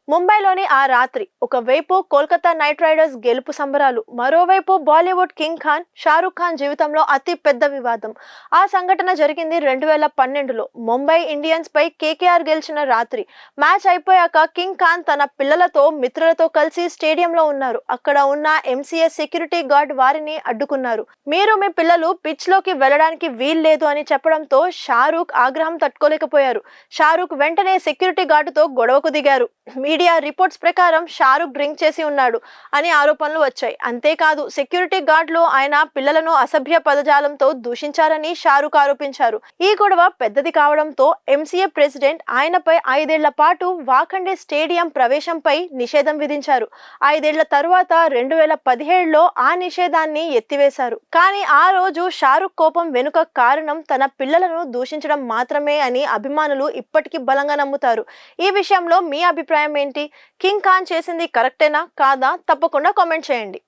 ముంబైలోని ఆ రాత్రి ఒకవైపు కోల్కతా నైట్ రైడర్స్ గెలుపు సంబరాలు, మరోవైపు బాలీవుడ్ కింగ్ ఖాన్ షారూక్ ఖాన్ జీవితంలో అతి పెద్ద వివాదం. ఆ సంఘటన జరిగింది 2012లో ముంబై ఇండియన్స్ పై కేకేఆర్ గెలిచిన రాత్రి. మ్యాచ్ అయిపోయాక కింగ్ ఖాన్ తన పిల్లలతో మిత్రులతో కలిసి స్టేడియంలో ఉన్నారు. అక్కడ ఉన్న ఎంసీఏ సెక్యూరిటీ గార్డ్ వారిని అడ్డుకున్నారు. మీరు మీ పిల్లలు పిచ్ లోకి వెళ్లడానికి వీల్లేదు అని చెప్పడంతో షారూక్ ఆగ్రహం తట్టుకోలేకపోయారు. షారూక్ వెంటనే సెక్యూరిటీ గార్డుతో గొడవకు దిగారు. మీడియా రిపోర్ట్స్ ప్రకారం షారూక్ డ్రింక్ చేసి ఉన్నాడు అని ఆరోపణలు వచ్చాయి. అంతేకాదు సెక్యూరిటీ గార్డులు ఆయన పిల్లలను అసభ్య పదజాలంతో దూషించారని షారూక్ ఆరోపించారు. ఈ గొడవ పెద్దది కావడంతో ఎంసీఏ ప్రెసిడెంట్ ఆయనపై 5 ఏళ్ల పాటు వాఖండే స్టేడియం ప్రవేశంపై నిషేధం విధించారు. 5 ఏళ్ల తరువాత 2017లో ఆ నిషేధాన్ని ఎత్తివేశారు. కానీ ఆ రోజు షారూక్ కోపం వెనుక కారణం తన పిల్లలను దూషించడం మాత్రమే అని అభిమానులు ఇప్పటికీ బలంగా నమ్ముతారు. ఈ విషయంలో మీ అభిప్రాయం ఏంటి? కింగ్ ఖాన్ చేసింది కరెక్టేనా కాదా? తప్పకుండా కామెంట్ చేయండి.